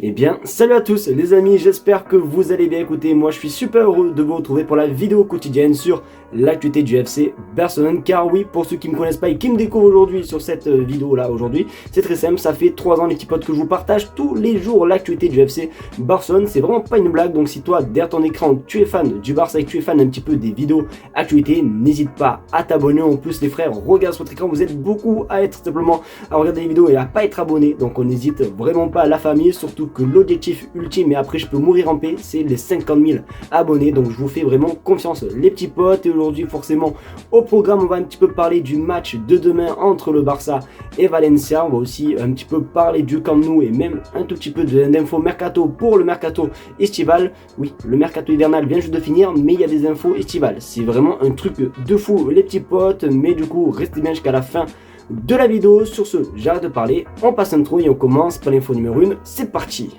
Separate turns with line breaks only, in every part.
Eh bien, salut à tous les amis, j'espère que vous allez bien. Écoutez, moi je suis super heureux de vous retrouver pour la vidéo quotidienne sur l'actualité du FC Barcelone. Car oui, pour ceux qui ne me connaissent pas et qui me découvrent aujourd'hui sur cette vidéo là aujourd'hui, c'est très simple, ça fait 3 ans les petits potes que je vous partage tous les jours l'actualité du FC Barcelone. C'est vraiment pas une blague, donc si toi derrière ton écran tu es fan du Barça et que tu es fan un petit peu des vidéos actualité, n'hésite pas à t'abonner. En plus les frères, regarde sur votre écran, vous êtes beaucoup à être simplement à regarder les vidéos et à pas être abonné, donc on n'hésite vraiment pas à la famille, surtout que l'objectif ultime, et après je peux mourir en paix, c'est les 50 000 abonnés, donc je vous fais vraiment confiance les petits potes. Et aujourd'hui forcément au programme on va un petit peu parler du match de demain entre le Barça et Valencia. On va aussi un petit peu parler du Camp Nou et même un tout petit peu d'infos mercato pour le mercato estival. Oui, le mercato hivernal vient juste de finir, mais il y a des infos estivales, c'est vraiment un truc de fou les petits potes. Mais du coup restez bien jusqu'à la fin de la vidéo. Sur ce, j'arrête de parler, on passe l'intro et on commence par l'info numéro 1, c'est parti.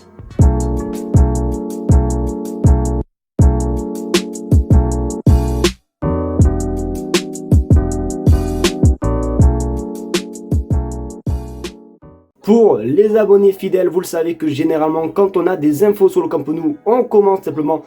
Pour les abonnés fidèles, vous le savez que généralement quand on a des infos sur le Camp Nou, on commence simplement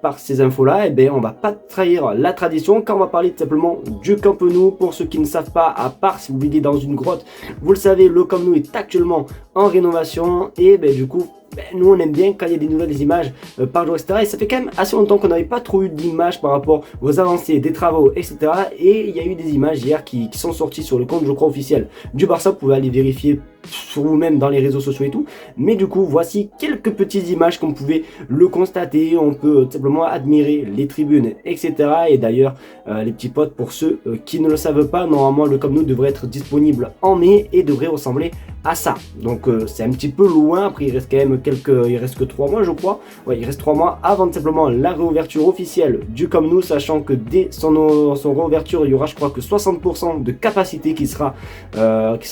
par ces infos-là. Et on va pas trahir la tradition car on va parler tout simplement du Camp Nou. Pour ceux qui ne savent pas, à part si vous vivez dans une grotte, vous le savez, le Camp Nou est actuellement en rénovation et du coup nous on aime bien quand il y a des nouvelles images par jour, etc. Et ça fait quand même assez longtemps qu'on n'avait pas trop eu d'images par rapport aux avancées des travaux, etc. Et il y a eu des images hier qui sont sorties sur le compte, je crois, officiel du Barça. Vous pouvez aller vérifier sur vous-même dans les réseaux sociaux et tout. Mais du coup, voici quelques petites images comme vous pouvez le constater. On peut simplement admirer les tribunes, etc. Et d'ailleurs, les petits potes, pour ceux qui ne le savent pas, normalement le Camp Nou devrait être disponible en mai et devrait ressembler à ça. Donc c'est un petit peu loin. Après il reste quand même il reste que 3 mois je crois. Ouais, il reste 3 mois avant simplement la réouverture officielle du Camp Nou, sachant que dès son réouverture il y aura je crois que 60% de capacité qui sera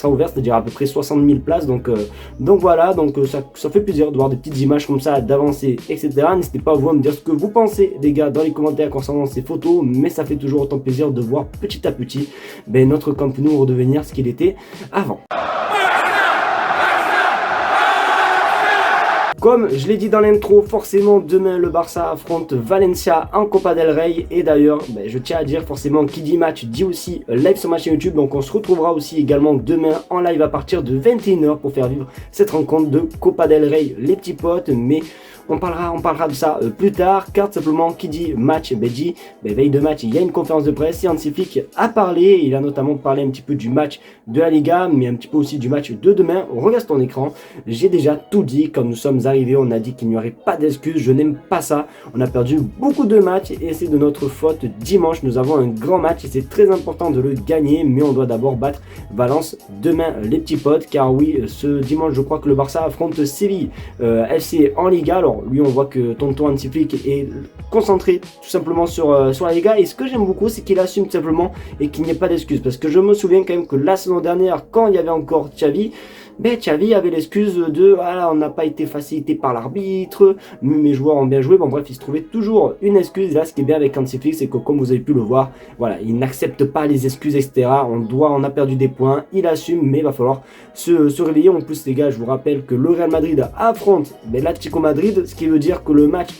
ouverte, c'est-à-dire à peu près 60 000 places. Donc voilà, donc ça fait plaisir de voir des petites images comme ça, d'avancer, etc. N'hésitez pas vous à me dire ce que vous pensez les gars dans les commentaires concernant ces photos, mais ça fait toujours autant plaisir de voir petit à petit notre Camp Nou redevenir ce qu'il était avant. Comme je l'ai dit dans l'intro, forcément demain le Barça affronte Valencia en Copa del Rey. Et d'ailleurs, je tiens à dire forcément qui dit match dit aussi live sur ma chaîne YouTube. Donc on se retrouvera aussi également demain en live à partir de 21 h pour faire vivre cette rencontre de Copa del Rey les petits potes. Mais on parlera de ça plus tard, car simplement qui dit match dit veille de match, il y a une conférence de presse scientifique à parler. Il a notamment parlé un petit peu du match de la Liga, mais un petit peu aussi du match de demain. On regarde ton écran, j'ai déjà tout dit. Quand nous sommes arrivés, on a dit qu'il n'y aurait pas d'excuses, je n'aime pas ça. On a perdu beaucoup de matchs et c'est de notre faute. Dimanche, nous avons un grand match et c'est très important de le gagner, mais on doit d'abord battre Valence demain les petits potes, car oui, ce dimanche je crois que le Barça affronte Séville FC en Liga. Alors lui on voit que tonton Hansi Flick est concentré tout simplement sur la Liga, et ce que j'aime beaucoup c'est qu'il assume tout simplement et qu'il n'y ait pas d'excuses, parce que je me souviens quand même que la saison dernière quand il y avait encore Xavi, Xavi avait l'excuse de voilà, on n'a pas été facilité par l'arbitre, mes joueurs ont bien joué. Bon bref, il se trouvait toujours une excuse. Et là ce qui est bien avec Hansi Flick, c'est que comme vous avez pu le voir, voilà, il n'accepte pas les excuses, etc. On a perdu des points, il assume, mais il va falloir se réveiller. En plus les gars, je vous rappelle que le Real Madrid affronte l'Atlético Madrid, ce qui veut dire que le match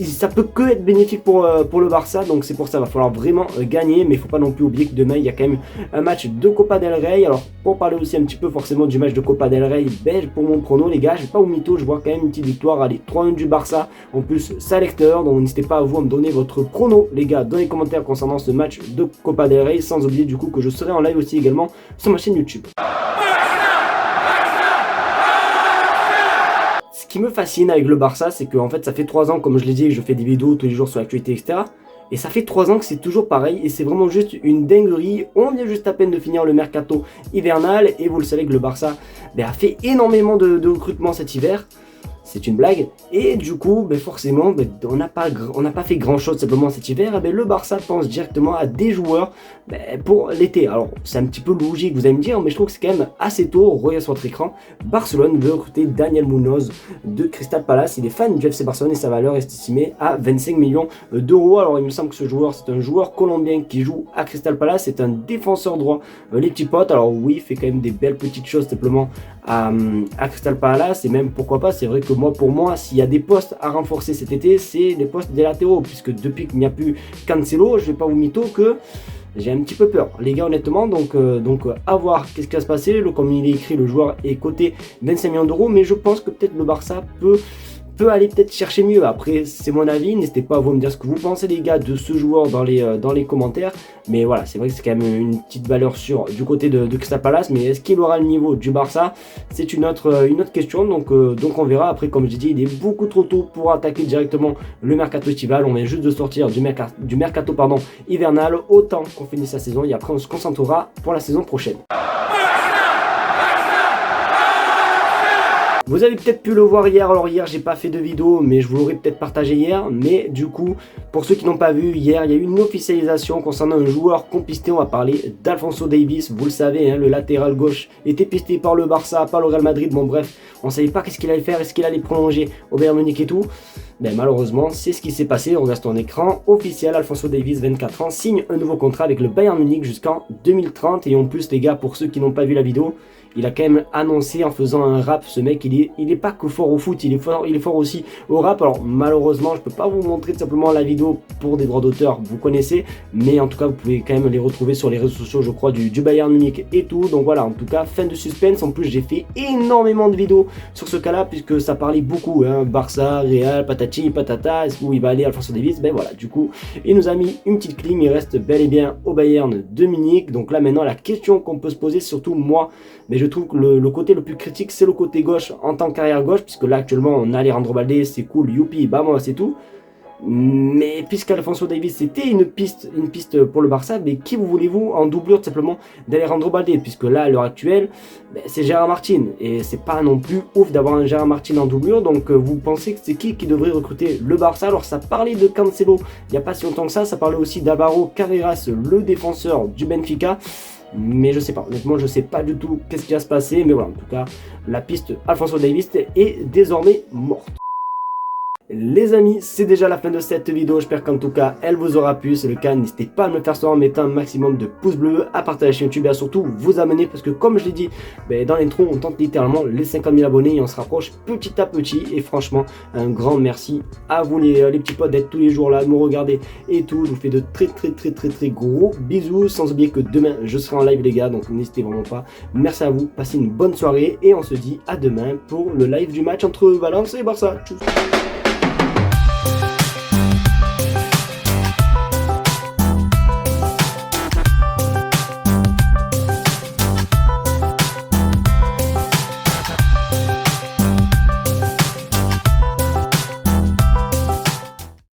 ça peut que être bénéfique pour le Barça. Donc c'est pour ça qu'il va falloir vraiment gagner. Mais il ne faut pas non plus oublier que demain il y a quand même un match de Copa del Rey. Alors pour parler aussi un petit peu forcément du match de Copa del Rey, pour mon prono les gars, je vais pas au mytho, je vois quand même une petite victoire. Allez, 3-1 du Barça, en plus ça lecteur. Donc n'hésitez pas à vous à me donner votre prono les gars dans les commentaires concernant ce match de Copa del Rey. Sans oublier du coup que je serai en live aussi également sur ma chaîne YouTube. Ce qui me fascine avec le Barça, c'est que en fait ça fait 3 ans, comme je l'ai dit, que je fais des vidéos tous les jours sur l'actualité, etc. Et ça fait 3 ans que c'est toujours pareil et c'est vraiment juste une dinguerie. On vient juste à peine de finir le mercato hivernal et vous le savez que le Barça a fait énormément de recrutement cet hiver. c'est une blague. Et du coup, forcément, on n'a pas fait grand chose simplement cet hiver. Et le Barça pense directement à des joueurs pour l'été. Alors, c'est un petit peu logique, vous allez me dire, mais je trouve que c'est quand même assez tôt. Regardez sur votre écran, Barcelone veut recruter Daniel Munoz de Crystal Palace. Il est fan du FC Barcelone et sa valeur est estimée à 25 millions d'euros. Alors, il me semble que ce joueur, c'est un joueur colombien qui joue à Crystal Palace. C'est un défenseur droit, les petits potes. Alors oui, il fait quand même des belles petites choses simplement à Crystal Palace. Et même, pourquoi pas, c'est vrai que pour moi, s'il y a des postes à renforcer cet été, c'est les postes des latéraux, puisque depuis qu'il n'y a plus Cancelo, je vais pas vous mytho que j'ai un petit peu peur, les gars, honnêtement. Donc à voir qu'est-ce qui va se passer. Comme il est écrit, le joueur est coté 25 millions d'euros, mais je pense que peut-être le Barça peut aller peut-être chercher mieux. Après, c'est mon avis, n'hésitez pas à vous me dire ce que vous pensez, les gars, de ce joueur dans les commentaires. Mais voilà, c'est vrai que c'est quand même une petite valeur sûre du côté de Crystal Palace, mais est-ce qu'il aura le niveau du Barça? C'est une autre question, donc on verra. Après, comme j'ai dit, il est beaucoup trop tôt pour attaquer directement le mercato estival. On vient juste de sortir du mercato hivernal. Autant qu'on finisse sa saison et après on se concentrera pour la saison prochaine. Vous avez peut-être pu le voir hier, alors hier j'ai pas fait de vidéo mais je vous l'aurais peut-être partagé hier, mais du coup pour ceux qui n'ont pas vu, hier il y a eu une officialisation concernant un joueur qu'on pistait. On va parler d'Alphonso Davies, vous le savez, le latéral gauche était pisté par le Barça, par le Real Madrid. Bon bref, on savait pas qu'est-ce qu'il allait faire, est-ce qu'il allait prolonger au Bayern Munich et tout. Malheureusement c'est ce qui s'est passé. On regarde ton écran, officiel, Alphonso Davies, 24 ans, signe un nouveau contrat avec le Bayern Munich jusqu'en 2030. Et en plus les gars, pour ceux qui n'ont pas vu la vidéo, il a quand même annoncé en faisant un rap, ce mec il est pas que fort au foot, il est fort aussi au rap. Alors malheureusement je peux pas vous montrer tout simplement la vidéo pour des droits d'auteur, vous connaissez, mais en tout cas vous pouvez quand même les retrouver sur les réseaux sociaux, je crois, du Bayern Munich et tout. Donc voilà, en tout cas fin de suspense. En plus j'ai fait énormément de vidéos sur ce cas là puisque ça parlait beaucoup, Barça, Real, patati patata, est-ce où il va aller Alphonso Davies? Voilà, du coup il nous a mis une petite clim, il reste bel et bien au Bayern de Munich. Donc là maintenant la question qu'on peut se poser, surtout moi, mais je trouve que le côté le plus critique c'est le côté gauche en tant qu'arrière gauche, puisque là actuellement on a Alejandro Balde, c'est cool, youpi, bah moi c'est tout. Mais puisqu'Alphonso Davies c'était une piste pour le Barça, mais qui vous voulez-vous en doublure tout simplement d'Alejandro Balde, puisque là à l'heure actuelle c'est Gérard Martin et c'est pas non plus ouf d'avoir un Gérard Martin en doublure. Donc vous pensez que c'est qui devrait recruter le Barça? Alors ça parlait de Cancelo il n'y a pas si longtemps que ça parlait aussi d'Alvaro Carreras, le défenseur du Benfica. Mais je sais pas, honnêtement je sais pas du tout qu'est-ce qui va se passer. Mais voilà, en tout cas la piste Alphonso Davies est désormais morte. Les amis, c'est déjà la fin de cette vidéo, j'espère qu'en tout cas elle vous aura plu. Si c'est le cas, n'hésitez pas à me le faire savoir en mettant un maximum de pouces bleus, à partager la chaîne YouTube et à surtout vous abonner, parce que comme je l'ai dit dans l'intro, on tente littéralement les 50 000 abonnés et on se rapproche petit à petit. Et franchement un grand merci à vous les petits potes d'être tous les jours là, de me regarder et tout. Je vous fais de très gros bisous, sans oublier que demain je serai en live les gars, donc n'hésitez vraiment pas. Merci à vous, passez une bonne soirée et on se dit à demain pour le live du match entre Valence et Barça. Tchuss.